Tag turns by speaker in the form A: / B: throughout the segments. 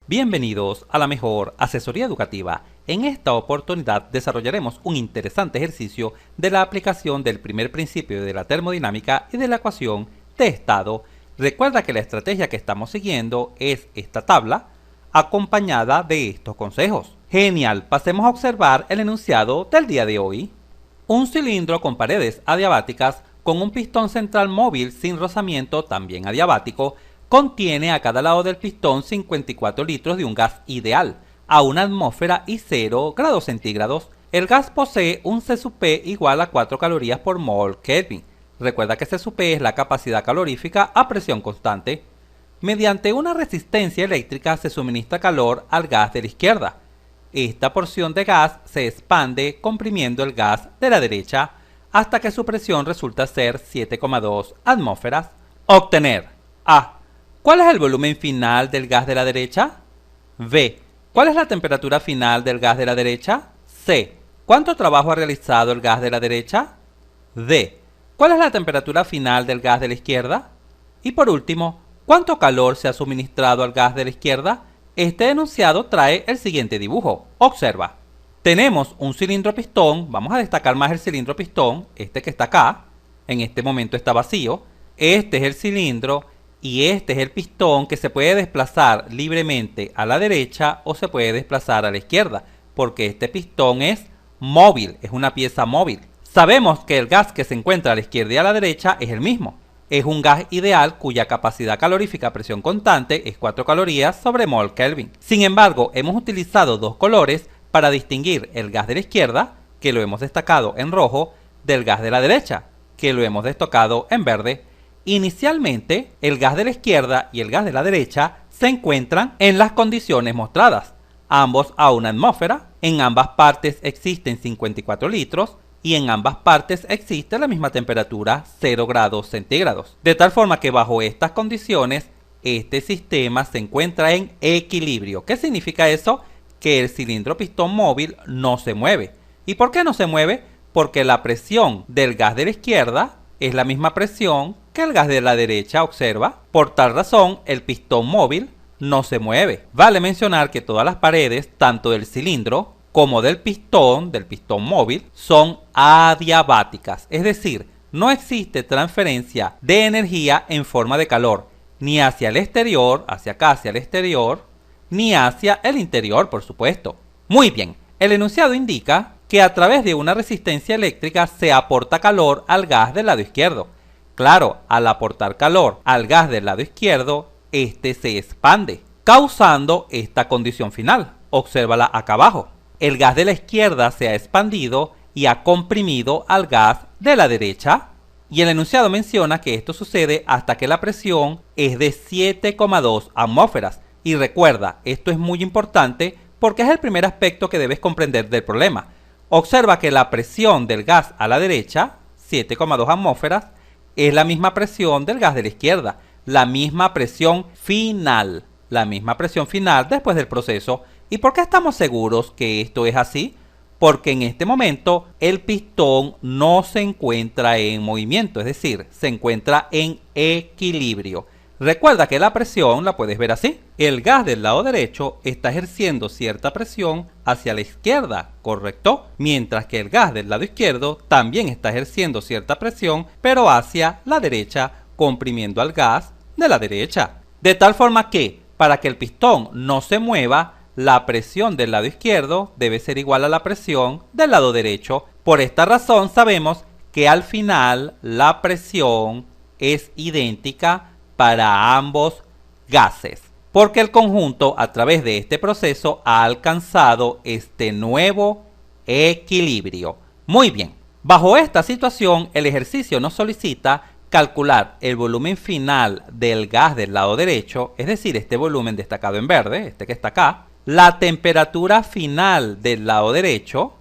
A: Bienvenidos a la mejor asesoría educativa. En esta oportunidad desarrollaremos un interesante ejercicio de la aplicación del primer principio de la termodinámica y de la ecuación de estado. Recuerda que la estrategia que estamos siguiendo es esta tabla acompañada de estos consejos. Genial, pasemos a observar el enunciado del día de hoy. Un cilindro con paredes adiabáticas con un pistón central móvil sin rozamiento también adiabático contiene a cada lado del pistón 54 litros de un gas ideal a 1 atmósfera y 0 grados centígrados. El gas posee un C sub P igual a 4 calorías por mol Kelvin. Recuerda que C sub P es la capacidad calorífica a presión constante. Mediante una resistencia eléctrica se suministra calor al gas de la izquierda. Esta porción de gas se expande comprimiendo el gas de la derecha hasta que su presión resulta ser 7,2 atmósferas. Obtener A. ¿Cuál es el volumen final del gas de la derecha? B. ¿Cuál es la temperatura final del gas de la derecha? C. ¿Cuánto trabajo ha realizado el gas de la derecha? D. ¿Cuál es la temperatura final del gas de la izquierda? Y por último, ¿cuánto calor se ha suministrado al gas de la izquierda? Este enunciado trae el siguiente dibujo. Observa. Tenemos un cilindro pistón, vamos a destacar más el cilindro pistón, este que está acá, en este momento está vacío. Este es el cilindro y este es el pistón que se puede desplazar libremente a la derecha o se puede desplazar a la izquierda, porque este pistón es móvil, es una pieza móvil. Sabemos que el gas que se encuentra a la izquierda y a la derecha es el mismo. Es un gas ideal cuya capacidad calorífica a presión constante es 4 calorías sobre mol Kelvin. Sin embargo, hemos utilizado dos colores para distinguir el gas de la izquierda, que lo hemos destacado en rojo, del gas de la derecha, que lo hemos destacado en verde. Inicialmente, el gas de la izquierda y el gas de la derecha se encuentran en las condiciones mostradas, ambos a 1 atmósfera, en ambas partes existen 54 litros, y en ambas partes existe la misma temperatura, 0 grados centígrados. De tal forma que bajo estas condiciones, este sistema se encuentra en equilibrio. ¿Qué significa eso? Que el cilindro pistón móvil no se mueve. ¿Y por qué no se mueve? Porque la presión del gas de la izquierda es la misma presión que el gas de la derecha, observa. Por tal razón, el pistón móvil no se mueve. Vale mencionar que todas las paredes, tanto del cilindro como del pistón móvil, son adiabáticas, es decir, no existe transferencia de energía en forma de calor, ni hacia el exterior, hacia acá, hacia el exterior, ni hacia el interior, por supuesto. Muy bien, el enunciado indica que a través de una resistencia eléctrica se aporta calor al gas del lado izquierdo. Claro, al aportar calor al gas del lado izquierdo, este se expande, causando esta condición final. Obsérvala acá abajo. El gas de la izquierda se ha expandido y ha comprimido al gas de la derecha. Y el enunciado menciona que esto sucede hasta que la presión es de 7,2 atmósferas. Y recuerda, esto es muy importante porque es el primer aspecto que debes comprender del problema. Observa que la presión del gas a la derecha, 7,2 atmósferas, es la misma presión del gas de la izquierda, la misma presión final después del proceso. ¿Y por qué estamos seguros que esto es así? Porque en este momento el pistón no se encuentra en movimiento, es decir, se encuentra en equilibrio. Recuerda que la presión la puedes ver así. El gas del lado derecho está ejerciendo cierta presión hacia la izquierda, ¿correcto? Mientras que el gas del lado izquierdo también está ejerciendo cierta presión, pero hacia la derecha, comprimiendo al gas de la derecha. De tal forma que, para que el pistón no se mueva, la presión del lado izquierdo debe ser igual a la presión del lado derecho. Por esta razón sabemos que al final la presión es idéntica para ambos gases, porque el conjunto a través de este proceso ha alcanzado este nuevo equilibrio. Muy bien, bajo esta situación el ejercicio nos solicita calcular el volumen final del gas del lado derecho, es decir, este volumen destacado en verde, este que está acá, la temperatura final del lado derecho,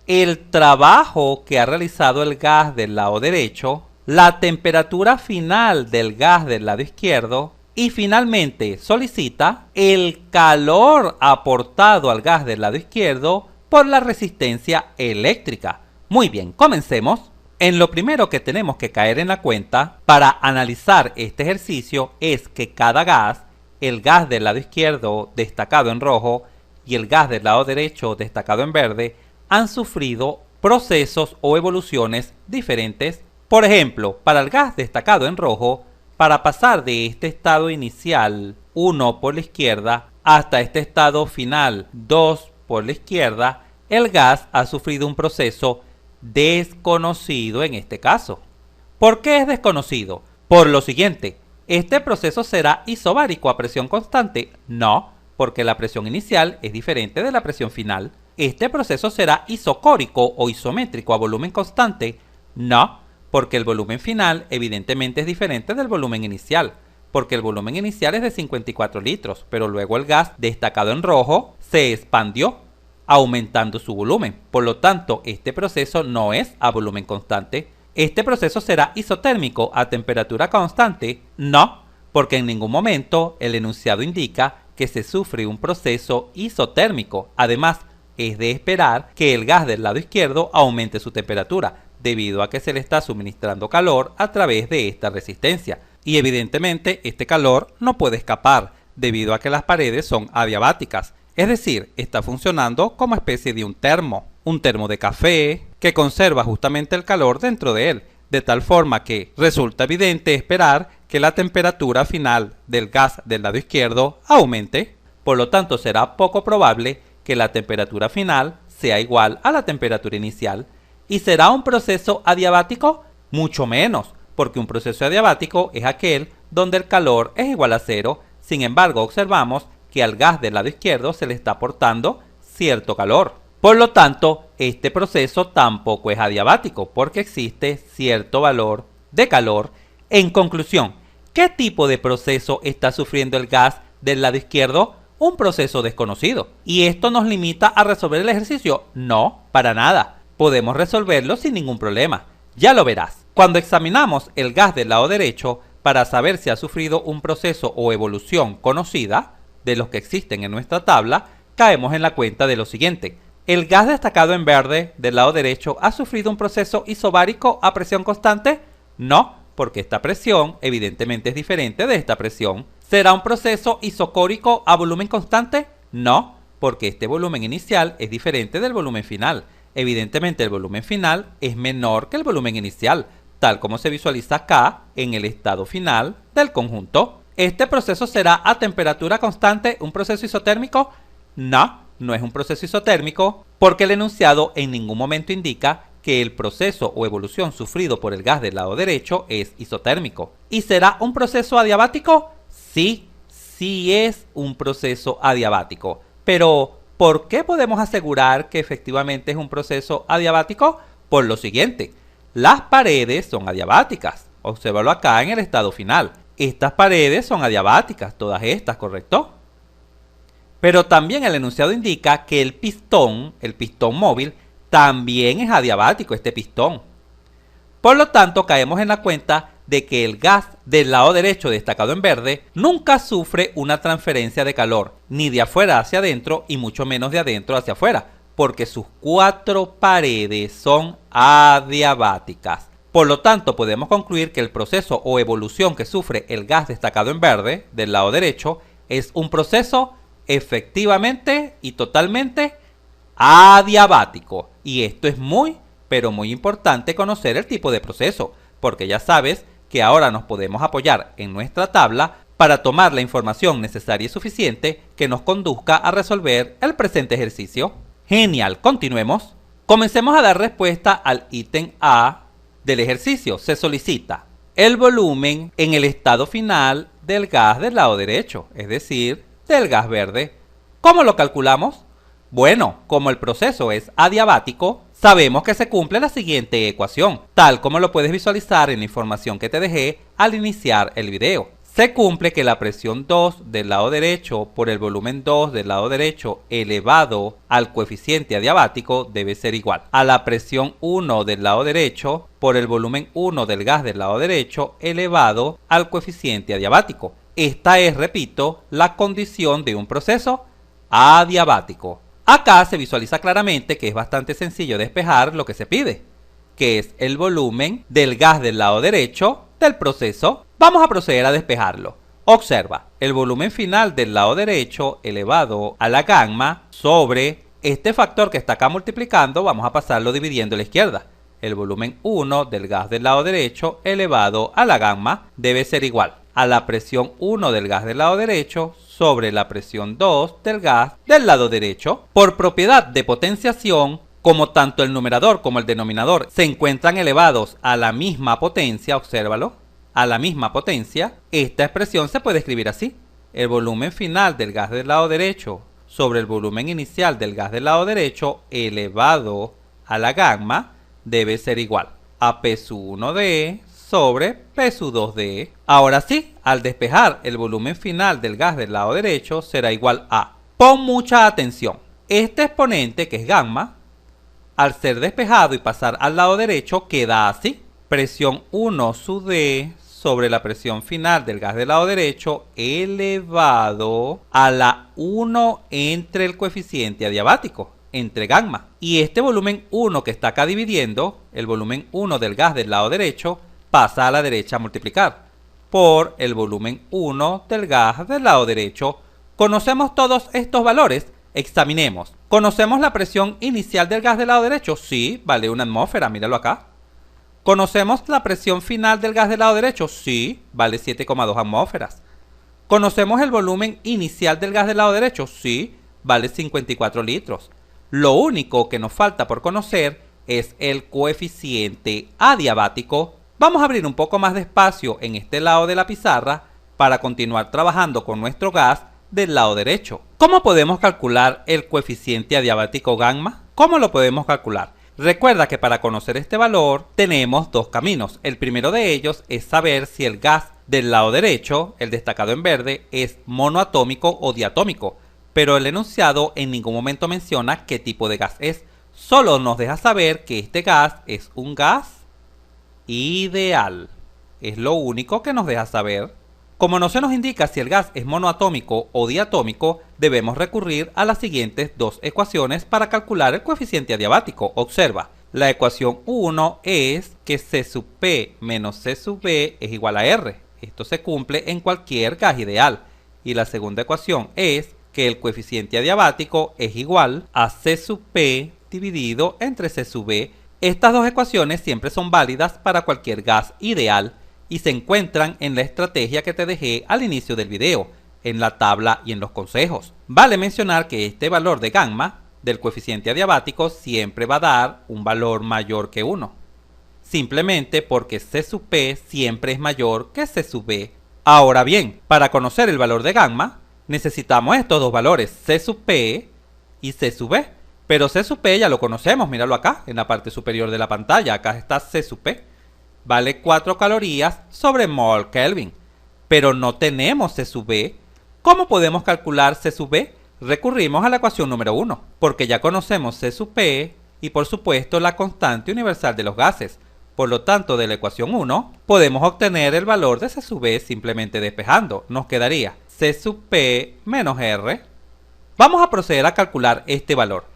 A: el trabajo que ha realizado el gas del lado derecho, la temperatura final del gas del lado izquierdo y finalmente solicita el calor aportado al gas del lado izquierdo por la resistencia eléctrica. Muy bien, comencemos. En lo primero que tenemos que caer en la cuenta para analizar este ejercicio es que cada gas el gas del lado izquierdo destacado en rojo y el gas del lado derecho destacado en verde han sufrido procesos o evoluciones diferentes. Por ejemplo, para el gas destacado en rojo, para pasar de este estado inicial 1 por la izquierda hasta este estado final 2 por la izquierda, el gas ha sufrido un proceso desconocido en este caso. ¿Por qué es desconocido? Por lo siguiente, ¿este proceso será isobárico a presión constante? No, porque la presión inicial es diferente de la presión final. ¿Este proceso será isocórico o isométrico a volumen constante? No, porque el volumen final evidentemente es diferente del volumen inicial, porque el volumen inicial es de 54 litros, pero luego el gas destacado en rojo se expandió, aumentando su volumen. Por lo tanto, este proceso no es a volumen constante. ¿Este proceso será isotérmico a temperatura constante? No, porque en ningún momento el enunciado indica que se sufre un proceso isotérmico. Además, es de esperar que el gas del lado izquierdo aumente su temperatura, debido a que se le está suministrando calor a través de esta resistencia. Y evidentemente este calor no puede escapar, debido a que las paredes son adiabáticas. Es decir, está funcionando como especie de un termo de café, que conserva justamente el calor dentro de él, de tal forma que resulta evidente esperar que la temperatura final del gas del lado izquierdo aumente. Por lo tanto, será poco probable que la temperatura final sea igual a la temperatura inicial. ¿Y será un proceso adiabático? Mucho menos, porque un proceso adiabático es aquel donde el calor es igual a cero. Sin embargo, observamos que al gas del lado izquierdo se le está aportando cierto calor. Por lo tanto, este proceso tampoco es adiabático, porque existe cierto valor de calor. En conclusión, ¿qué tipo de proceso está sufriendo el gas del lado izquierdo? Un proceso desconocido. ¿Y esto nos limita a resolver el ejercicio? No, para nada. Podemos resolverlo sin ningún problema. Ya lo verás. Cuando examinamos el gas del lado derecho, para saber si ha sufrido un proceso o evolución conocida, de los que existen en nuestra tabla, caemos en la cuenta de lo siguiente. ¿El gas destacado en verde del lado derecho ha sufrido un proceso isobárico a presión constante? No, porque esta presión evidentemente es diferente de esta presión. ¿Será un proceso isocórico a volumen constante? No, porque este volumen inicial es diferente del volumen final. Evidentemente el volumen final es menor que el volumen inicial, tal como se visualiza acá en el estado final del conjunto. ¿Este proceso será a temperatura constante un proceso isotérmico? No, no es un proceso isotérmico, porque el enunciado en ningún momento indica que el proceso o evolución sufrido por el gas del lado derecho es isotérmico. ¿Y será un proceso adiabático? Sí, sí es un proceso adiabático. Pero, ¿por qué podemos asegurar que efectivamente es un proceso adiabático? Por lo siguiente, las paredes son adiabáticas. Obsérvalo acá en el estado final. Estas paredes son adiabáticas, todas estas, ¿correcto? Pero también el enunciado indica que el pistón móvil, también es adiabático, este pistón. Por lo tanto, caemos en la cuenta de que el gas del lado derecho destacado en verde nunca sufre una transferencia de calor, ni de afuera hacia adentro y mucho menos de adentro hacia afuera, porque sus cuatro paredes son adiabáticas. Por lo tanto, podemos concluir que el proceso o evolución que sufre el gas destacado en verde del lado derecho es un proceso efectivamente y totalmente adiabático. Y esto es muy, pero muy importante conocer el tipo de proceso, porque ya sabes que ahora nos podemos apoyar en nuestra tabla para tomar la información necesaria y suficiente que nos conduzca a resolver el presente ejercicio. Genial, continuemos. Comencemos a dar respuesta al ítem A del ejercicio. Se solicita el volumen en el estado final del gas del lado derecho, es decir, del gas verde. ¿Cómo lo calculamos? Bueno, como el proceso es adiabático, sabemos que se cumple la siguiente ecuación, tal como lo puedes visualizar en la información que te dejé al iniciar el video. Se cumple que la presión 2 del lado derecho por el volumen 2 del lado derecho elevado al coeficiente adiabático debe ser igual a la presión 1 del lado derecho por el volumen 1 del gas del lado derecho elevado al coeficiente adiabático. Esta es, repito, la condición de un proceso adiabático. Acá se visualiza claramente que es bastante sencillo despejar lo que se pide, que es el volumen del gas del lado derecho del proceso. Vamos a proceder a despejarlo. Observa, el volumen final del lado derecho elevado a la gamma sobre este factor que está acá multiplicando, vamos a pasarlo dividiendo a la izquierda. El volumen 1 del gas del lado derecho elevado a la gamma debe ser igual a la presión 1 del gas del lado derecho sobre la presión 2 del gas del lado derecho. Por propiedad de potenciación, como tanto el numerador como el denominador se encuentran elevados a la misma potencia, obsérvalo, a la misma potencia, esta expresión se puede escribir así. El volumen final del gas del lado derecho sobre el volumen inicial del gas del lado derecho elevado a la gamma debe ser igual a P sub 1D sobre P sub 2D. Ahora sí, al despejar el volumen final del gas del lado derecho será igual a, pon mucha atención, este exponente que es gamma, al ser despejado y pasar al lado derecho queda así, presión 1 sub D sobre la presión final del gas del lado derecho elevado a la 1 entre el coeficiente adiabático, entre gamma. Y este volumen 1 que está acá dividiendo, el volumen 1 del gas del lado derecho, pasa a la derecha a multiplicar por el volumen 1 del gas del lado derecho. ¿Conocemos todos estos valores? Examinemos. ¿Conocemos la presión inicial del gas del lado derecho? Sí, vale 1 atmósfera, míralo acá. ¿Conocemos la presión final del gas del lado derecho? Sí, vale 7,2 atmósferas. ¿Conocemos el volumen inicial del gas del lado derecho? Sí, vale 54 litros. Lo único que nos falta por conocer es el coeficiente adiabático. Vamos a abrir un poco más de espacio en este lado de la pizarra para continuar trabajando con nuestro gas del lado derecho. ¿Cómo podemos calcular el coeficiente adiabático gamma? ¿Cómo lo podemos calcular? Recuerda que para conocer este valor tenemos dos caminos. El primero de ellos es saber si el gas del lado derecho, el destacado en verde, es monoatómico o diatómico, pero el enunciado en ningún momento menciona qué tipo de gas es. Solo nos deja saber que este gas es un gas ideal. Es lo único que nos deja saber. Como no se nos indica si el gas es monoatómico o diatómico, debemos recurrir a las siguientes dos ecuaciones para calcular el coeficiente adiabático. Observa, la ecuación 1 es que C sub P menos C sub B es igual a R. Esto se cumple en cualquier gas ideal. Y la segunda ecuación es que el coeficiente adiabático es igual a C sub P dividido entre C sub B. Estas dos ecuaciones siempre son válidas para cualquier gas ideal y se encuentran en la estrategia que te dejé al inicio del video, en la tabla y en los consejos. Vale mencionar que este valor de gamma del coeficiente adiabático siempre va a dar un valor mayor que 1, simplemente porque C sub P siempre es mayor que C sub B. Ahora bien, para conocer el valor de gamma, necesitamos estos dos valores, C sub P y C sub B. Pero C sub P ya lo conocemos, míralo acá, en la parte superior de la pantalla, acá está C sub P. Vale 4 calorías sobre mol Kelvin, pero no tenemos C sub B. ¿Cómo podemos calcular C sub B? Recurrimos a la ecuación número 1, porque ya conocemos C sub P y por supuesto la constante universal de los gases. Por lo tanto, de la ecuación 1 podemos obtener el valor de C sub B simplemente despejando. Nos quedaría C sub P menos R. Vamos a proceder a calcular este valor.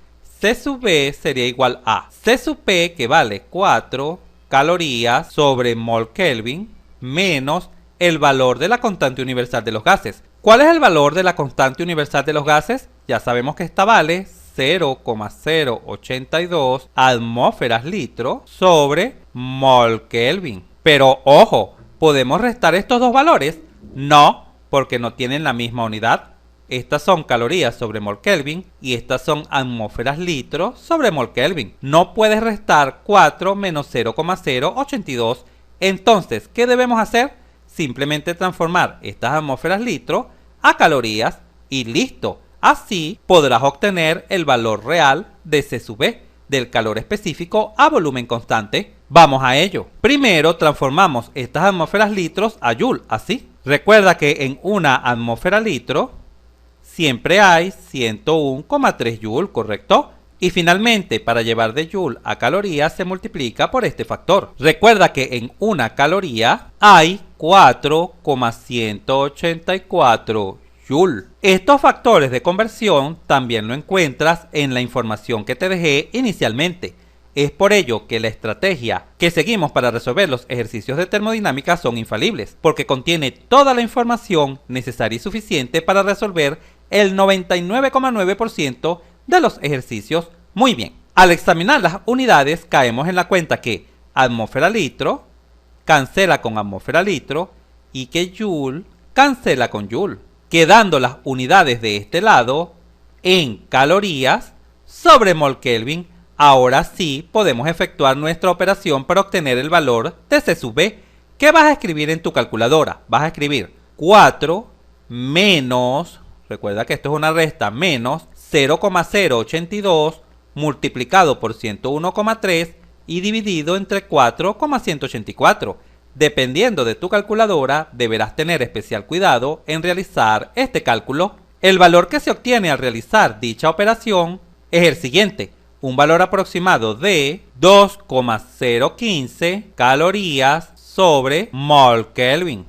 A: C sub B sería igual a C sub P, que vale 4 calorías sobre mol Kelvin, menos el valor de la constante universal de los gases. ¿Cuál es el valor de la constante universal de los gases? Ya sabemos que esta vale 0,082 atmósferas litro sobre mol Kelvin. Pero ojo, ¿podemos restar estos dos valores? No, porque no tienen la misma unidad. Estas son calorías sobre mol Kelvin y estas son atmósferas litro sobre mol Kelvin. No puedes restar 4 menos 0,082. Entonces, ¿qué debemos hacer? Simplemente transformar estas atmósferas litro a calorías y listo. Así podrás obtener el valor real de C sub B, del calor específico a volumen constante. Vamos a ello. Primero transformamos estas atmósferas litros a joule, así. Recuerda que en una atmósfera litro siempre hay 101,3 joule, ¿correcto? Y finalmente, para llevar de joule a calorías se multiplica por este factor. Recuerda que en una caloría hay 4,184 joule. Estos factores de conversión también lo encuentras en la información que te dejé inicialmente. Es por ello que la estrategia que seguimos para resolver los ejercicios de termodinámica son infalibles, porque contiene toda la información necesaria y suficiente para resolver el 99,9% de los ejercicios muy bien. Al examinar las unidades, caemos en la cuenta que atmósfera-litro cancela con atmósfera-litro y que joule cancela con joule, quedando las unidades de este lado en calorías sobre mol Kelvin. Ahora sí podemos efectuar nuestra operación para obtener el valor de C sub B. ¿Qué vas a escribir en tu calculadora? Vas a escribir 4 menos, recuerda que esto es una resta, menos 0,082 multiplicado por 101,3 y dividido entre 4,184. Dependiendo de tu calculadora, deberás tener especial cuidado en realizar este cálculo. El valor que se obtiene al realizar dicha operación es el siguiente: un valor aproximado de 2,015 calorías sobre mol Kelvin.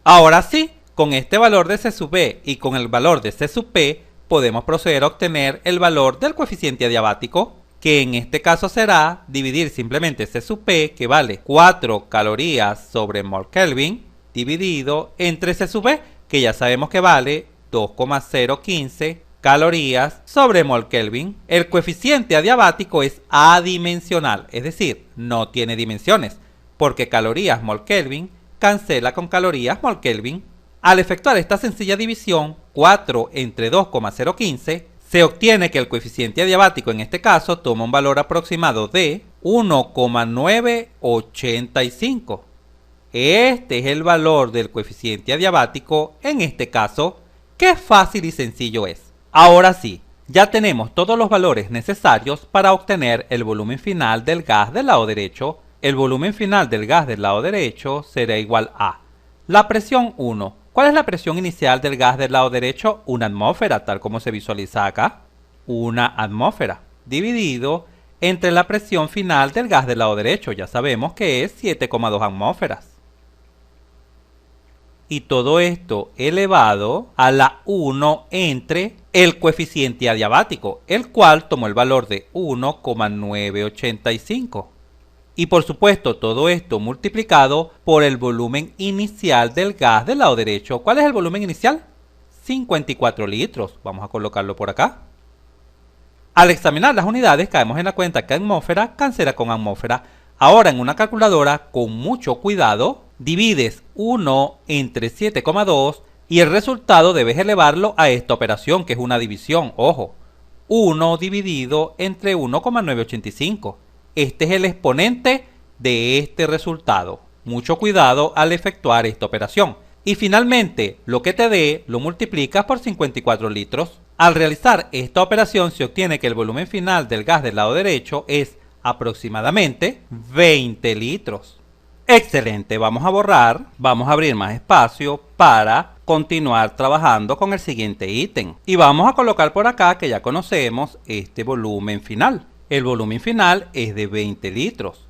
A: Ahora sí, con este valor de C sub B y con el valor de C sub P, podemos proceder a obtener el valor del coeficiente adiabático, que en este caso será dividir simplemente C sub P, que vale 4 calorías sobre mol Kelvin, dividido entre C sub B, que ya sabemos que vale 2,015 calorías sobre mol Kelvin. El coeficiente adiabático es adimensional, es decir, no tiene dimensiones, porque calorías mol Kelvin cancela con calorías mol Kelvin. Al efectuar esta sencilla división, 4 entre 2,015, se obtiene que el coeficiente adiabático en este caso toma un valor aproximado de 1,985. Este es el valor del coeficiente adiabático en este caso. ¡Qué fácil y sencillo es! Ahora sí, ya tenemos todos los valores necesarios para obtener el volumen final del gas del lado derecho. El volumen final del gas del lado derecho será igual a la presión 1. ¿Cuál es la presión inicial del gas del lado derecho? Una atmósfera, tal como se visualiza acá. Una atmósfera, dividido entre la presión final del gas del lado derecho. Ya sabemos que es 7,2 atmósferas. Y todo esto elevado a la 1 entre el coeficiente adiabático, el cual tomó el valor de 1,985. Y por supuesto todo esto multiplicado por el volumen inicial del gas del lado derecho. ¿Cuál es el volumen inicial? 54 litros. Vamos a colocarlo por acá. Al examinar las unidades caemos en la cuenta que atmósfera cancela con atmósfera. Ahora en una calculadora, con mucho cuidado, divides 1 entre 7,2 y el resultado debes elevarlo a esta operación, que es una división. Ojo, 1 dividido entre 1,985. Este es el exponente de este resultado. Mucho cuidado al efectuar esta operación. Y finalmente, lo que te dé lo multiplicas por 54 litros. Al realizar esta operación se obtiene que el volumen final del gas del lado derecho es aproximadamente 20 litros. Excelente, vamos a borrar, vamos a abrir más espacio para continuar trabajando con el siguiente ítem. Y vamos a colocar por acá que ya conocemos este volumen final. El volumen final es de 20 litros.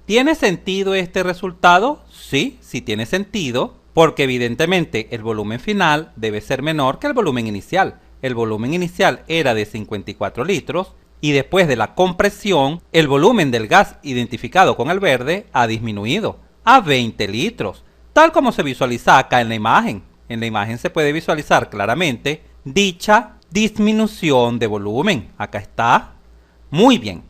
A: ¿Tiene sentido este resultado? Sí, sí tiene sentido, porque evidentemente el volumen final debe ser menor que el volumen inicial. El volumen inicial era de 54 litros y después de la compresión, el volumen del gas identificado con el verde ha disminuido a 20 litros, tal como se visualiza acá en la imagen. En la imagen se puede visualizar claramente dicha disminución de volumen. Acá está. Muy bien.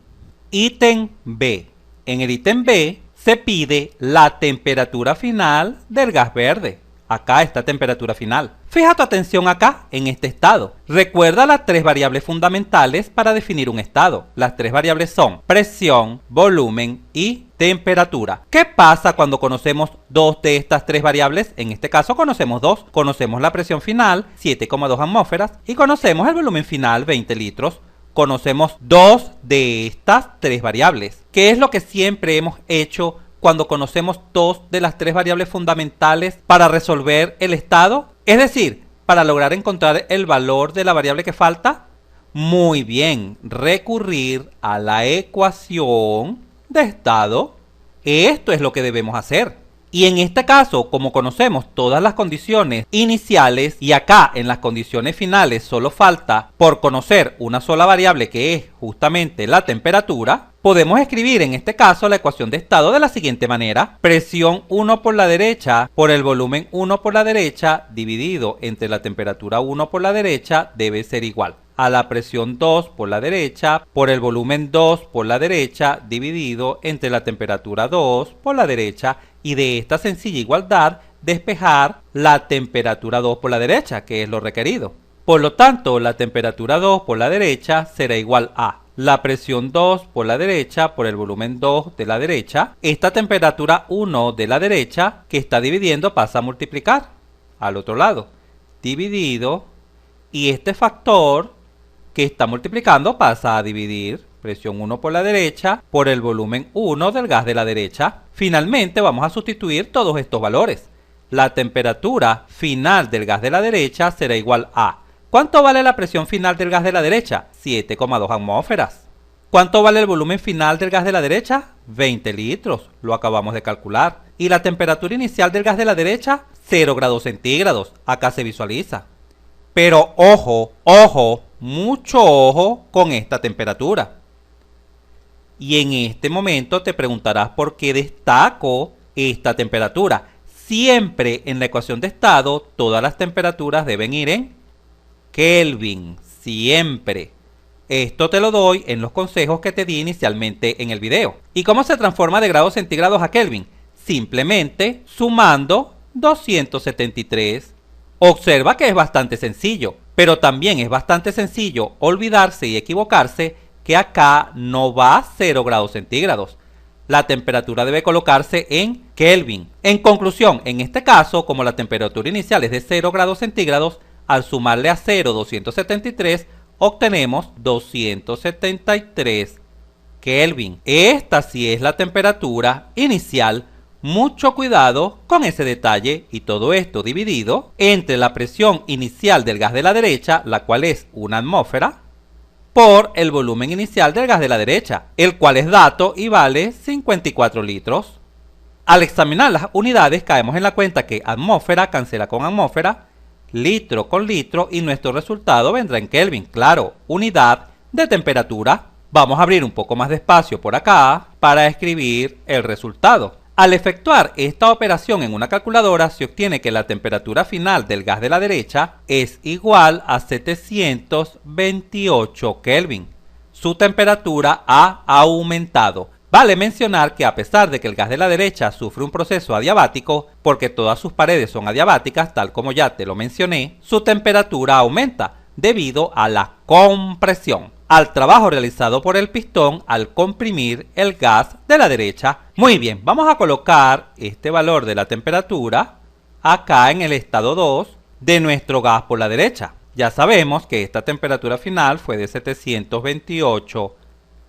A: Ítem B. En el ítem B se pide la temperatura final del gas verde. Acá está temperatura final. Fija tu atención acá, en este estado. Recuerda las tres variables fundamentales para definir un estado. Las tres variables son presión, volumen y temperatura. ¿Qué pasa cuando conocemos dos de estas tres variables? En este caso conocemos dos. Conocemos la presión final, 7,2 atmósferas, y conocemos el volumen final, 20 litros. Conocemos dos de estas tres variables. ¿Qué es lo que siempre hemos hecho cuando conocemos dos de las tres variables fundamentales para resolver el estado? Es decir, para lograr encontrar el valor de la variable que falta. Muy bien, recurrir a la ecuación de estado. Esto es lo que debemos hacer. Y en este caso, como conocemos todas las condiciones iniciales y acá en las condiciones finales solo falta por conocer una sola variable que es justamente la temperatura, podemos escribir en este caso la ecuación de estado de la siguiente manera: presión 1 por la derecha por el volumen 1 por la derecha dividido entre la temperatura 1 por la derecha debe ser igual a la presión 2 por la derecha por el volumen 2 por la derecha dividido entre la temperatura 2 por la derecha, y de esta sencilla igualdad despejar la temperatura 2 por la derecha, que es lo requerido. Por lo tanto, la temperatura 2 por la derecha será igual a la presión 2 por la derecha por el volumen 2 de la derecha. Esta temperatura 1 de la derecha que está dividiendo pasa a multiplicar al otro lado, dividido, y este factor que está multiplicando pasa a dividir presión 1 por la derecha por el volumen 1 del gas de la derecha. Finalmente vamos a sustituir todos estos valores. La temperatura final del gas de la derecha será igual a ¿cuánto vale la presión final del gas de la derecha? 7,2 atmósferas. ¿Cuánto vale el volumen final del gas de la derecha? 20 litros, lo acabamos de calcular. Y la temperatura inicial del gas de la derecha, 0 grados centígrados, acá se visualiza. Pero ojo, ojo, mucho ojo con esta temperatura. Y en este momento te preguntarás por qué destaco esta temperatura. Siempre en la ecuación de estado, todas las temperaturas deben ir en Kelvin, siempre. Esto te lo doy en los consejos que te di inicialmente en el video. ¿Y cómo se transforma de grados centígrados a Kelvin? Simplemente sumando 273. Observa que es bastante sencillo, pero también es bastante sencillo olvidarse y equivocarse que acá no va 0 grados centígrados. La temperatura debe colocarse en Kelvin. En conclusión, en este caso, como la temperatura inicial es de 0 grados centígrados, al sumarle a 0 273, obtenemos 273 Kelvin. Esta sí es la temperatura inicial. Mucho cuidado con ese detalle, y todo esto dividido entre la presión inicial del gas de la derecha, la cual es 1 atmósfera, por el volumen inicial del gas de la derecha, el cual es dato y vale 54 litros. Al examinar las unidades caemos en la cuenta que atmósfera cancela con atmósfera, litro con litro, y nuestro resultado vendrá en Kelvin, claro, unidad de temperatura. Vamos a abrir un poco más de espacio por acá para escribir el resultado. Al efectuar esta operación en una calculadora se obtiene que la temperatura final del gas de la derecha es igual a 728 Kelvin. Su temperatura ha aumentado. Vale mencionar que a pesar de que el gas de la derecha sufre un proceso adiabático, porque todas sus paredes son adiabáticas, tal como ya te lo mencioné, su temperatura aumenta debido a la compresión, al trabajo realizado por el pistón al comprimir el gas de la derecha. Muy bien, vamos a colocar este valor de la temperatura acá en el estado 2 de nuestro gas por la derecha. Ya sabemos que esta temperatura final fue de 728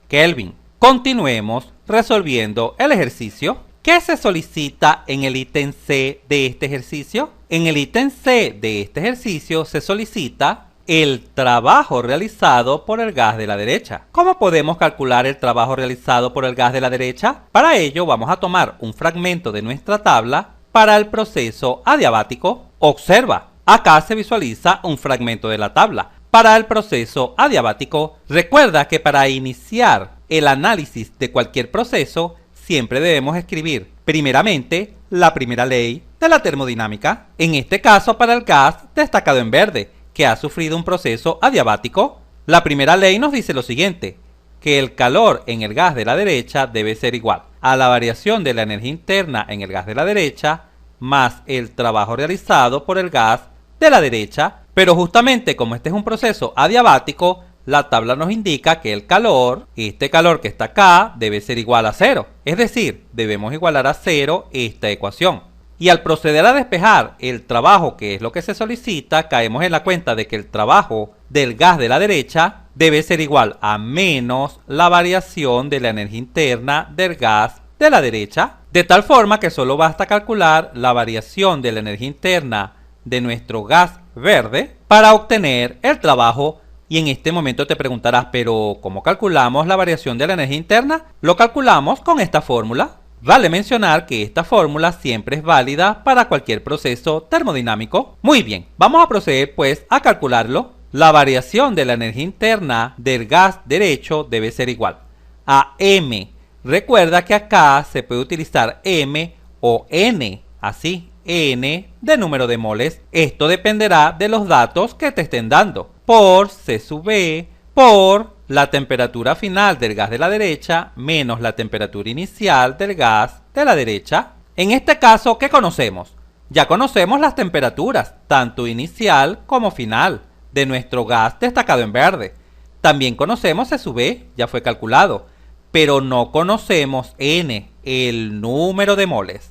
A: Kelvin. Continuemos resolviendo el ejercicio. ¿Qué se solicita en el ítem C de este ejercicio? En el ítem C de este ejercicio se solicita el trabajo realizado por el gas de la derecha. ¿Cómo podemos calcular el trabajo realizado por el gas de la derecha? Para ello vamos a tomar un fragmento de nuestra tabla para el proceso adiabático. Observa, acá se visualiza un fragmento de la tabla. Para el proceso adiabático, recuerda que para iniciar el análisis de cualquier proceso, siempre debemos escribir primeramente la primera ley de la termodinámica. En este caso para el gas destacado en verde, que ha sufrido un proceso adiabático. La primera ley nos dice lo siguiente, que el calor en el gas de la derecha debe ser igual a la variación de la energía interna en el gas de la derecha más el trabajo realizado por el gas de la derecha. Pero justamente como este es un proceso adiabático, la tabla nos indica que el calor, este calor que está acá, debe ser igual a 0. Es decir, debemos igualar a 0 esta ecuación. Y al proceder a despejar el trabajo, que es lo que se solicita, caemos en la cuenta de que el trabajo del gas de la derecha debe ser igual a menos la variación de la energía interna del gas de la derecha, de tal forma que solo basta calcular la variación de la energía interna de nuestro gas verde para obtener el trabajo. Y en este momento te preguntarás, pero ¿cómo calculamos la variación de la energía interna? Lo calculamos con esta fórmula. Vale mencionar que esta fórmula siempre es válida para cualquier proceso termodinámico. Muy bien, vamos a proceder pues a calcularlo. La variación de la energía interna del gas derecho debe ser igual a M. Recuerda que acá se puede utilizar M o N, así, N de número de moles. Esto dependerá de los datos que te estén dando, por C sub V, por la temperatura final del gas de la derecha menos la temperatura inicial del gas de la derecha. En este caso, ¿qué conocemos? Ya conocemos las temperaturas, tanto inicial como final, de nuestro gas destacado en verde. También conocemos C sub V, ya fue calculado, pero no conocemos N, el número de moles.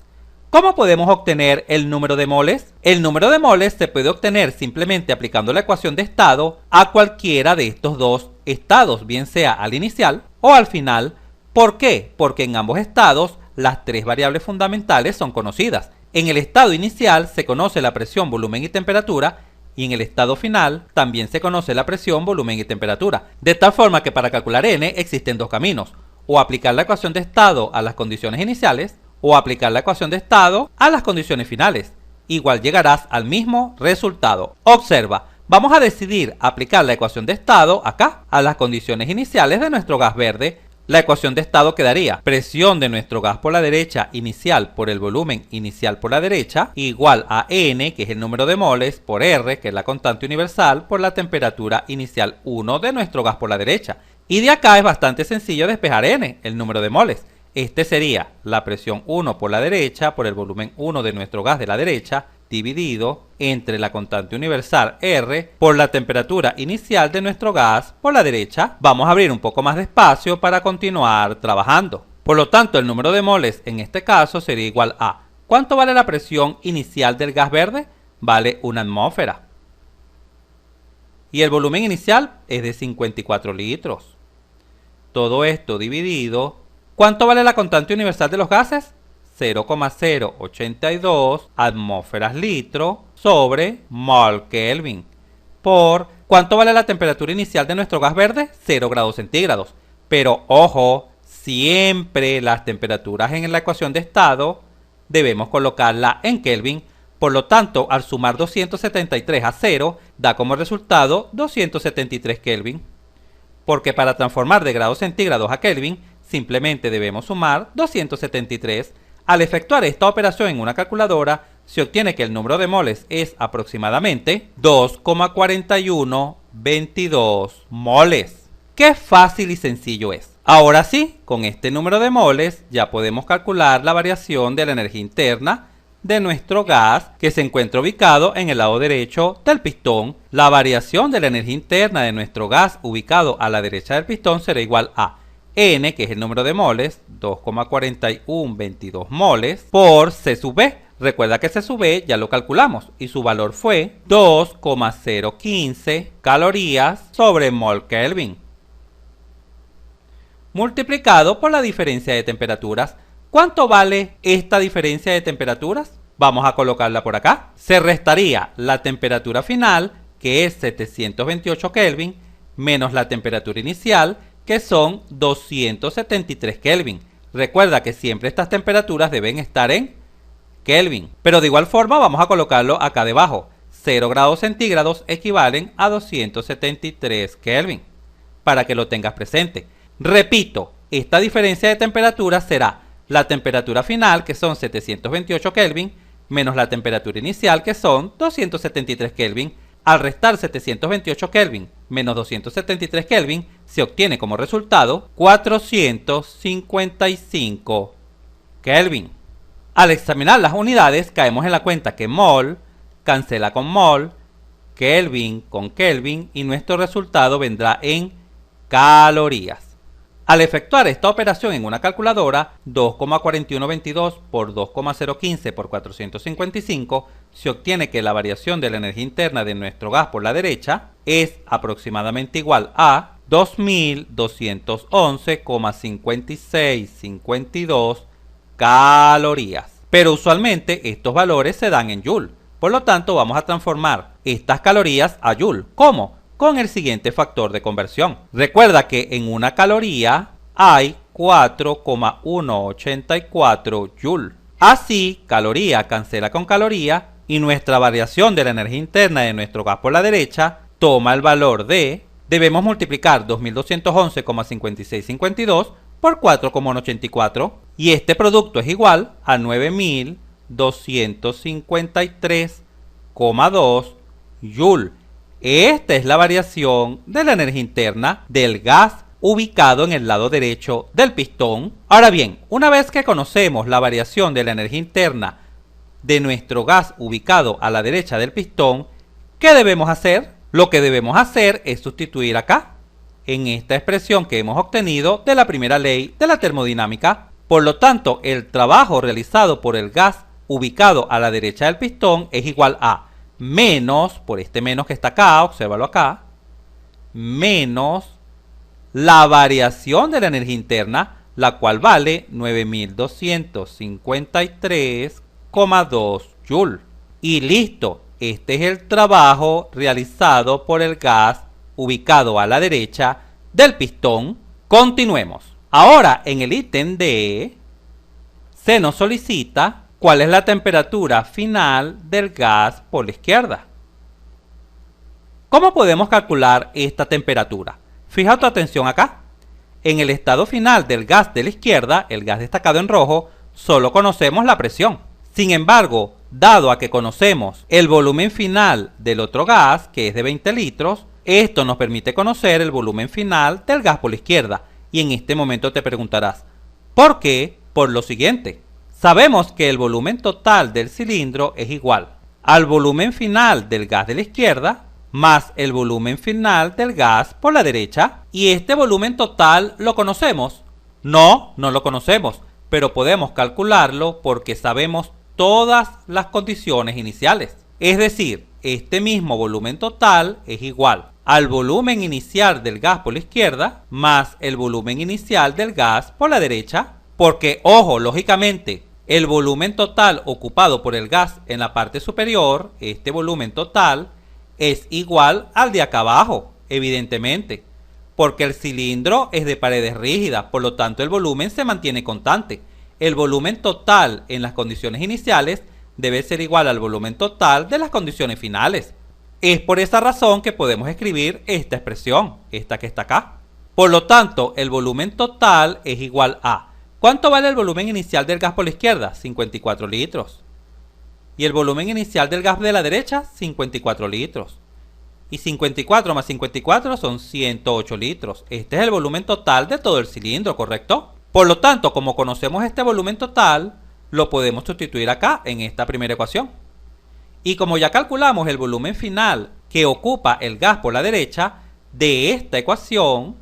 A: ¿Cómo podemos obtener el número de moles? El número de moles se puede obtener simplemente aplicando la ecuación de estado a cualquiera de estos dos estados, bien sea al inicial o al final. ¿Por qué? Porque en ambos estados las tres variables fundamentales son conocidas. En el estado inicial se conoce la presión, volumen y temperatura, y en el estado final también se conoce la presión, volumen y temperatura. De tal forma que para calcular N existen dos caminos: o aplicar la ecuación de estado a las condiciones iniciales, o aplicar la ecuación de estado a las condiciones finales. Igual llegarás al mismo resultado. Observa, vamos a decidir aplicar la ecuación de estado acá a las condiciones iniciales de nuestro gas verde. La ecuación de estado quedaría presión de nuestro gas por la derecha inicial por el volumen inicial por la derecha igual a N, que es el número de moles, por R, que es la constante universal, por la temperatura inicial 1 de nuestro gas por la derecha. Y de acá es bastante sencillo despejar N, el número de moles. Este sería la presión 1 por la derecha por el volumen 1 de nuestro gas de la derecha dividido entre la constante universal R por la temperatura inicial de nuestro gas por la derecha. Vamos a abrir un poco más de espacio para continuar trabajando. Por lo tanto, el número de moles en este caso sería igual a ¿cuánto vale la presión inicial del gas verde? Vale 1 atmósfera. Y el volumen inicial es de 54 litros. Todo esto dividido. ¿Cuánto vale la constante universal de los gases? 0,082 atmósferas litro sobre mol Kelvin. Por ¿cuánto vale la temperatura inicial de nuestro gas verde? 0 grados centígrados. Pero ojo, siempre las temperaturas en la ecuación de estado debemos colocarla en Kelvin. Por lo tanto, al sumar 273 a 0, da como resultado 273 Kelvin. Porque para transformar de grados centígrados a Kelvin, simplemente debemos sumar 273. Al efectuar esta operación en una calculadora, se obtiene que el número de moles es aproximadamente 2,4122 moles. ¡Qué fácil y sencillo es! Ahora sí, con este número de moles ya podemos calcular la variación de la energía interna de nuestro gas que se encuentra ubicado en el lado derecho del pistón. La variación de la energía interna de nuestro gas ubicado a la derecha del pistón será igual a N, que es el número de moles, 2,4122 moles, por C sub V. Recuerda que C sub V ya lo calculamos y su valor fue 2,015 calorías sobre mol Kelvin, multiplicado por la diferencia de temperaturas. ¿Cuánto vale esta diferencia de temperaturas? Vamos a colocarla por acá. Se restaría la temperatura final, que es 728 Kelvin, menos la temperatura inicial, que son 273 Kelvin. Recuerda que siempre estas temperaturas deben estar en Kelvin. Pero de igual forma vamos a colocarlo acá debajo. 0 grados centígrados equivalen a 273 Kelvin, para que lo tengas presente. Repito, esta diferencia de temperatura será la temperatura final, que son 728 Kelvin, menos la temperatura inicial, que son 273 Kelvin. Al restar 728 Kelvin menos 273 Kelvin, se obtiene como resultado 455 Kelvin. Al examinar las unidades, caemos en la cuenta que mol cancela con mol, Kelvin con Kelvin, y nuestro resultado vendrá en calorías. Al efectuar esta operación en una calculadora, 2,4122 por 2,015 por 455, se obtiene que la variación de la energía interna de nuestro gas por la derecha es aproximadamente igual a 2211,5652 calorías. Pero usualmente estos valores se dan en Joule. Por lo tanto, vamos a transformar estas calorías a Joule. ¿Cómo? Con el siguiente factor de conversión. Recuerda que en una caloría hay 4,184 Joule. Así, caloría cancela con caloría y nuestra variación de la energía interna de nuestro gas por la derecha toma el valor de, debemos multiplicar 2211,5652 por 4,184 y este producto es igual a 9253,2 Joule. Esta es la variación de la energía interna del gas ubicado en el lado derecho del pistón. Ahora bien, una vez que conocemos la variación de la energía interna de nuestro gas ubicado a la derecha del pistón, ¿qué debemos hacer? Lo que debemos hacer es sustituir acá, en esta expresión que hemos obtenido de la primera ley de la termodinámica. Por lo tanto, el trabajo realizado por el gas ubicado a la derecha del pistón es igual a menos, por este menos que está acá, obsérvalo acá, menos la variación de la energía interna, la cual vale 9253,2 Joule. Y listo, este es el trabajo realizado por el gas ubicado a la derecha del pistón. Continuemos. Ahora, en el ítem D, se nos solicita cuál es la temperatura final del gas por la izquierda. ¿Cómo podemos calcular esta temperatura? Fija tu atención acá. En el estado final del gas de la izquierda, el gas destacado en rojo, solo conocemos la presión. Sin embargo, dado a que conocemos el volumen final del otro gas, que es de 20 litros, esto nos permite conocer el volumen final del gas por la izquierda. Y en este momento te preguntarás, ¿por qué? Por lo siguiente. Sabemos que el volumen total del cilindro es igual al volumen final del gas de la izquierda más el volumen final del gas por la derecha. ¿Y este volumen total lo conocemos? No, no lo conocemos, pero podemos calcularlo porque sabemos todas las condiciones iniciales. Es decir, este mismo volumen total es igual al volumen inicial del gas por la izquierda más el volumen inicial del gas por la derecha. Porque, ojo, lógicamente, el volumen total ocupado por el gas en la parte superior, este volumen total, es igual al de acá abajo, evidentemente, porque el cilindro es de paredes rígidas, por lo tanto el volumen se mantiene constante. El volumen total en las condiciones iniciales debe ser igual al volumen total de las condiciones finales. Es por esa razón que podemos escribir esta expresión, esta que está acá. Por lo tanto, el volumen total es igual a, ¿cuánto vale el volumen inicial del gas por la izquierda? 54 litros. Y el volumen inicial del gas de la derecha, 54 litros. Y 54 más 54 son 108 litros. Este es el volumen total de todo el cilindro, ¿correcto? Por lo tanto, como conocemos este volumen total, lo podemos sustituir acá en esta primera ecuación. Y como ya calculamos el volumen final que ocupa el gas por la derecha, de esta ecuación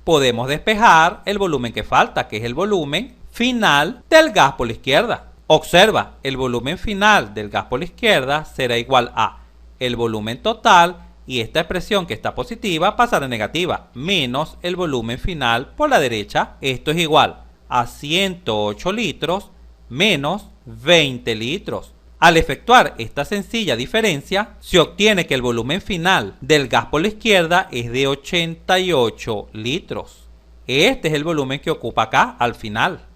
A: podemos despejar el volumen que falta, que es el volumen final del gas por la izquierda. Observa, el volumen final del gas por la izquierda será igual a el volumen total y esta expresión que está positiva pasará a negativa, menos el volumen final por la derecha. Esto es igual a 108 litros menos 20 litros. Al efectuar esta sencilla diferencia, se obtiene que el volumen final del gas por la izquierda es de 88 litros. Este es el volumen que ocupa acá al final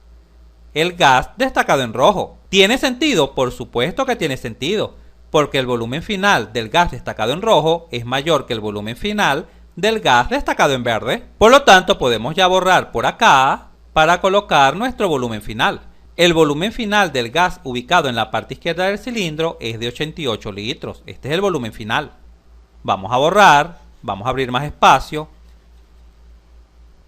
A: el gas destacado en rojo. ¿Tiene sentido? Por supuesto que tiene sentido, porque el volumen final del gas destacado en rojo es mayor que el volumen final del gas destacado en verde. Por lo tanto, podemos ya borrar por acá para colocar nuestro volumen final. El volumen final del gas ubicado en la parte izquierda del cilindro es de 88 litros. Este es el volumen final. Vamos a borrar, vamos a abrir más espacio.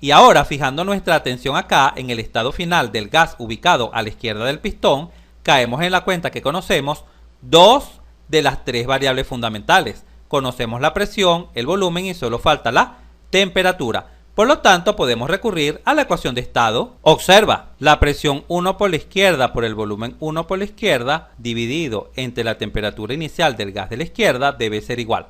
A: Y ahora, fijando nuestra atención acá en el estado final del gas ubicado a la izquierda del pistón, caemos en la cuenta que conocemos dos de las tres variables fundamentales. Conocemos la presión, el volumen y solo falta la temperatura. Por lo tanto, podemos recurrir a la ecuación de estado. Observa, la presión 1 por la izquierda por el volumen 1 por la izquierda dividido entre la temperatura inicial del gas de la izquierda debe ser igual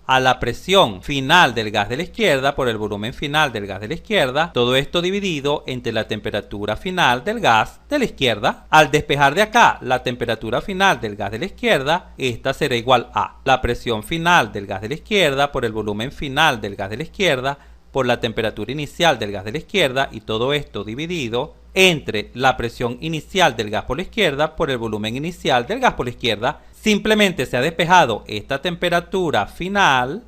A: a la presión final del gas de la izquierda por el volumen final del gas de la izquierda, todo esto dividido entre la temperatura final del gas de la izquierda. Al despejar de acá la temperatura final del gas de la izquierda, esta será igual a la presión final del gas de la izquierda por el volumen final del gas de la izquierda por la temperatura inicial del gas de la izquierda y todo esto dividido entre la presión inicial del gas por la izquierda por el volumen inicial del gas por la izquierda. Simplemente se ha despejado esta temperatura final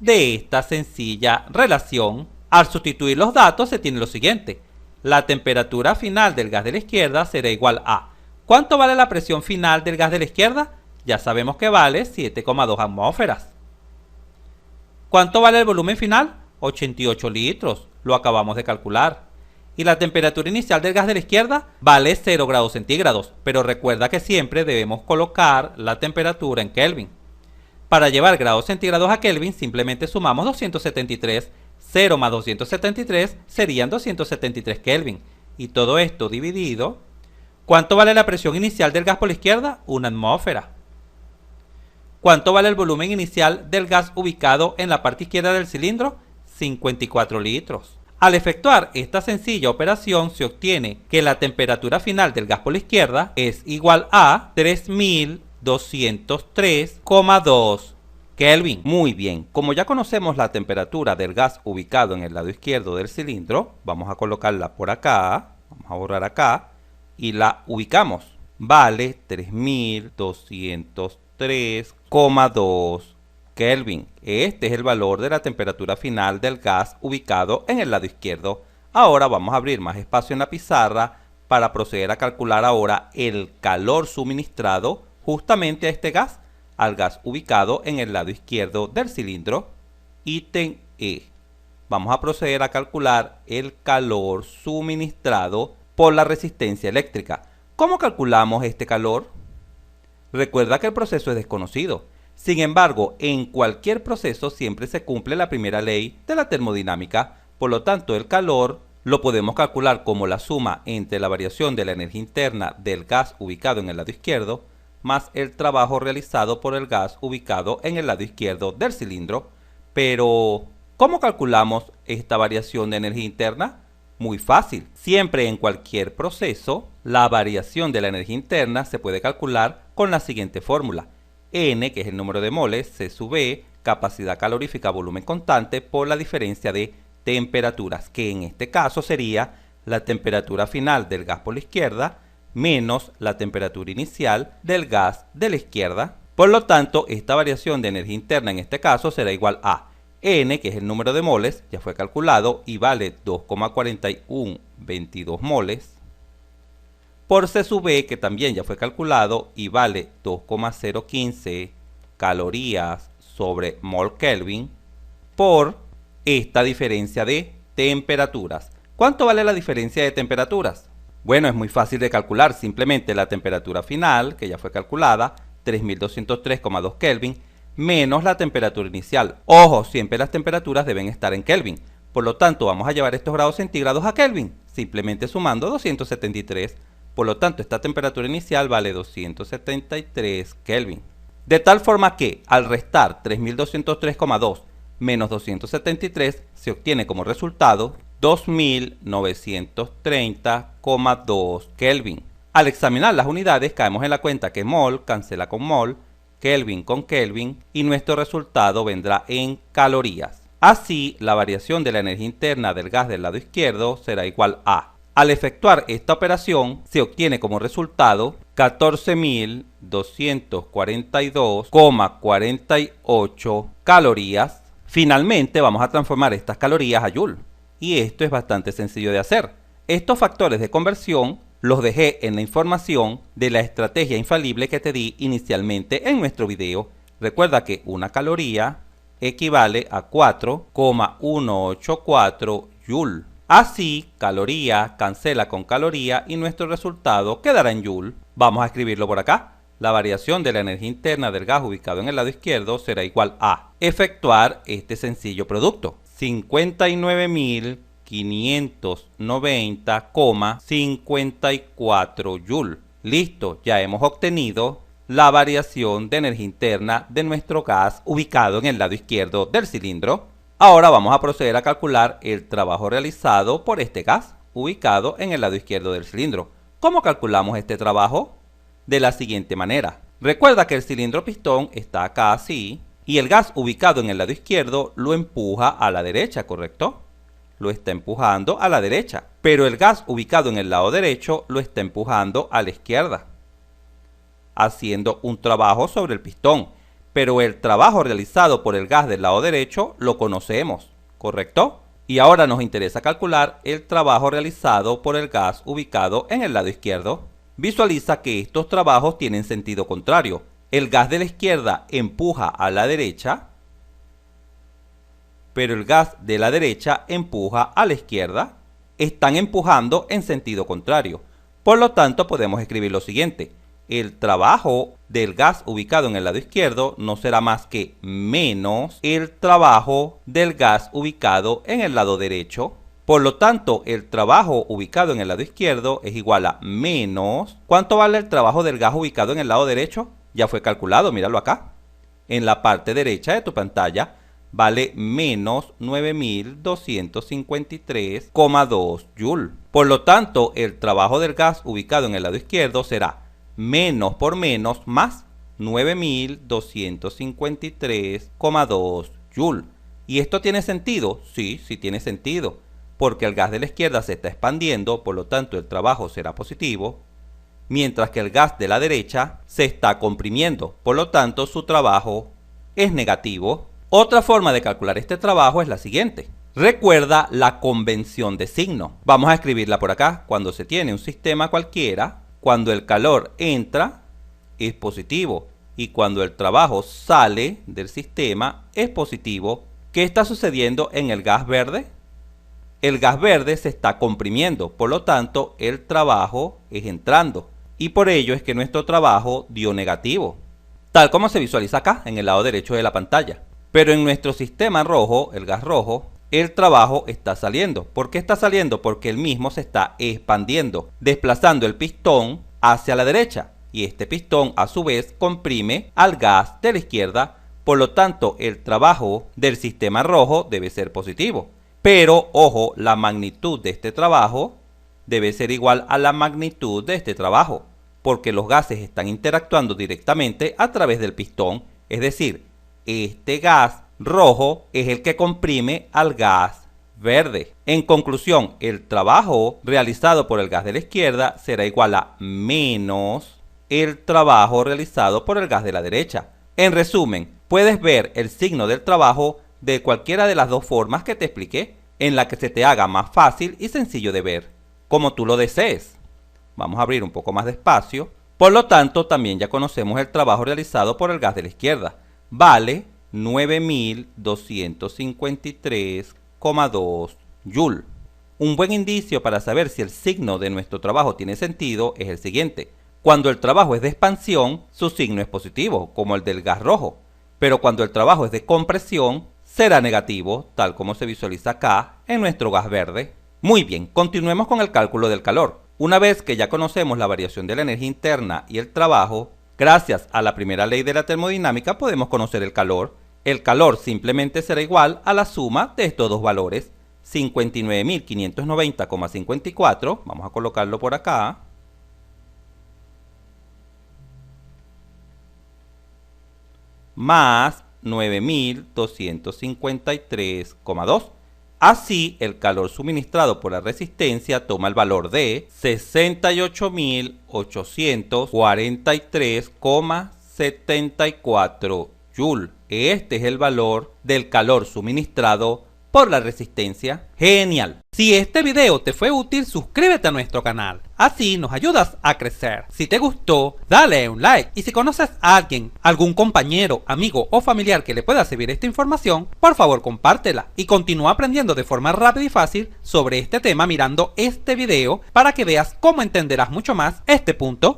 A: de esta sencilla relación. Al sustituir los datos se tiene lo siguiente: la temperatura final del gas de la izquierda será igual a ¿cuánto vale la presión final del gas de la izquierda? Ya sabemos que vale 7,2 atmósferas. ¿Cuánto vale el volumen final? 88 litros, lo acabamos de calcular. Y la temperatura inicial del gas de la izquierda vale 0 grados centígrados, pero recuerda que siempre debemos colocar la temperatura en Kelvin. Para llevar grados centígrados a Kelvin simplemente sumamos 273, 0 más 273 serían 273 Kelvin. Y todo esto dividido, ¿cuánto vale la presión inicial del gas por la izquierda? 1 atmósfera. ¿Cuánto vale el volumen inicial del gas ubicado en la parte izquierda del cilindro? 54 litros. Al efectuar esta sencilla operación se obtiene que la temperatura final del gas por la izquierda es igual a 3203,2 Kelvin. Muy bien, como ya conocemos la temperatura del gas ubicado en el lado izquierdo del cilindro, vamos a colocarla por acá, vamos a borrar acá y la ubicamos. Vale 3203,2 Kelvin. Este es el valor de la temperatura final del gas ubicado en el lado izquierdo. Ahora vamos a abrir más espacio en la pizarra para proceder a calcular ahora el calor suministrado justamente a este gas, al gas ubicado en el lado izquierdo del cilindro. Ítem E. Vamos a proceder a calcular el calor suministrado por la resistencia eléctrica. ¿Cómo calculamos este calor? Recuerda que el proceso es desconocido. Sin embargo, en cualquier proceso siempre se cumple la primera ley de la termodinámica. Por lo tanto, el calor lo podemos calcular como la suma entre la variación de la energía interna del gas ubicado en el lado izquierdo más el trabajo realizado por el gas ubicado en el lado izquierdo del cilindro. Pero, ¿cómo calculamos esta variación de energía interna? Muy fácil. Siempre en cualquier proceso, la variación de la energía interna se puede calcular con la siguiente fórmula. N, que es el número de moles, C sub E, capacidad calorífica volumen constante, por la diferencia de temperaturas, que en este caso sería la temperatura final del gas por la izquierda menos la temperatura inicial del gas de la izquierda. Por lo tanto, esta variación de energía interna en este caso será igual a N, que es el número de moles, ya fue calculado y vale 2,4122 moles, por C sub E, que también ya fue calculado y vale 2,015 calorías sobre mol Kelvin, por esta diferencia de temperaturas. ¿Cuánto vale la diferencia de temperaturas? Bueno, es muy fácil de calcular. Simplemente la temperatura final, que ya fue calculada, 3203,2 Kelvin, menos la temperatura inicial. Ojo, siempre las temperaturas deben estar en Kelvin. Por lo tanto, vamos a llevar estos grados centígrados a Kelvin, simplemente sumando 273. Por lo tanto, esta temperatura inicial vale 273 Kelvin. De tal forma que, al restar 3203,2 menos 273, se obtiene como resultado 2930,2 Kelvin. Al examinar las unidades, caemos en la cuenta que mol cancela con mol, Kelvin con Kelvin, y nuestro resultado vendrá en calorías. Así, la variación de la energía interna del gas del lado izquierdo será igual a: al efectuar esta operación, se obtiene como resultado 14.242,48 calorías. Finalmente, vamos a transformar estas calorías a Joule. Y esto es bastante sencillo de hacer. Estos factores de conversión los dejé en la información de la estrategia infalible que te di inicialmente en nuestro video. Recuerda que una caloría equivale a 4,184 Joule. Así, caloría cancela con caloría y nuestro resultado quedará en Joule. Vamos a escribirlo por acá. La variación de la energía interna del gas ubicado en el lado izquierdo será igual a efectuar este sencillo producto: 59.590,54 Joule. Listo, ya hemos obtenido la variación de energía interna de nuestro gas ubicado en el lado izquierdo del cilindro. Ahora vamos a proceder a calcular el trabajo realizado por este gas ubicado en el lado izquierdo del cilindro. ¿Cómo calculamos este trabajo? De la siguiente manera. Recuerda que el cilindro pistón está acá así Y el gas ubicado en el lado izquierdo lo empuja a la derecha, ¿correcto? Lo está empujando a la derecha. Pero el gas ubicado en el lado derecho lo está empujando a la izquierda, haciendo un trabajo sobre el pistón. Pero el trabajo realizado por el gas del lado derecho lo conocemos, ¿correcto? Y ahora nos interesa calcular el trabajo realizado por el gas ubicado en el lado izquierdo. Visualiza que estos trabajos tienen sentido contrario. El gas de la izquierda empuja a la derecha, pero el gas de la derecha empuja a la izquierda. Están empujando en sentido contrario. Por lo tanto, podemos escribir lo siguiente. El trabajo del gas ubicado en el lado izquierdo no será más que menos el trabajo del gas ubicado en el lado derecho. Por lo tanto, el trabajo ubicado en el lado izquierdo es igual a menos... ¿Cuánto vale el trabajo del gas ubicado en el lado derecho? Ya fue calculado, míralo acá. En la parte derecha de tu pantalla vale menos 9253,2 Joule. Por lo tanto, el trabajo del gas ubicado en el lado izquierdo será menos por menos más 9253,2 Joule. ¿Y esto tiene sentido? Sí, sí tiene sentido, porque el gas de la izquierda se está expandiendo, por lo tanto el trabajo será positivo, mientras que el gas de la derecha se está comprimiendo, por lo tanto su trabajo es negativo. Otra forma de calcular este trabajo es la siguiente. Recuerda la convención de signo. Vamos a escribirla por acá. Cuando se tiene un sistema cualquiera, cuando el calor entra es positivo y cuando el trabajo sale del sistema es positivo. ¿Qué está sucediendo en el gas verde? El gas verde se está comprimiendo, por lo tanto el trabajo es entrando y por ello es que nuestro trabajo dio negativo, tal como se visualiza acá en el lado derecho de la pantalla. Pero en nuestro sistema rojo, el gas rojo, el trabajo está saliendo. ¿Por qué está saliendo? Porque el mismo se está expandiendo, desplazando el pistón hacia la derecha. Y este pistón a su vez comprime al gas de la izquierda. Por lo tanto, el trabajo del sistema rojo debe ser positivo. Pero, ojo, la magnitud de este trabajo debe ser igual a la magnitud de este trabajo, porque los gases están interactuando directamente a través del pistón. Es decir, este gas rojo es el que comprime al gas verde. En conclusión, el trabajo realizado por el gas de la izquierda será igual a menos el trabajo realizado por el gas de la derecha. En resumen, puedes ver el signo del trabajo de cualquiera de las dos formas que te expliqué, en la que se te haga más fácil y sencillo de ver, como tú lo desees. Vamos a abrir un poco más de espacio. Por lo tanto, también ya conocemos el trabajo realizado por el gas de la izquierda. Vale 9253,2 Joule. Un buen indicio para saber si el signo de nuestro trabajo tiene sentido es el siguiente. Cuando el trabajo es de expansión, su signo es positivo, como el del gas rojo. Pero cuando el trabajo es de compresión, será negativo, tal como se visualiza acá en nuestro gas verde. Muy bien, continuemos con el cálculo del calor. Una vez que ya conocemos la variación de la energía interna y el trabajo, gracias a la primera ley de la termodinámica podemos conocer el calor. El calor simplemente será igual a la suma de estos dos valores, 59.590,54, vamos a colocarlo por acá, más 9.253,2. Así, el calor suministrado por la resistencia toma el valor de 68.843,74 Joule. Este es el valor del calor suministrado por la resistencia. ¡Genial! Si este video te fue útil, suscríbete a nuestro canal. Así nos ayudas a crecer. Si te gustó, dale un like. Y si conoces a alguien, algún compañero, amigo o familiar que le pueda servir esta información, por favor compártela. Y continúa aprendiendo de forma rápida y fácil sobre este tema mirando este video para que veas cómo entenderás mucho más este punto.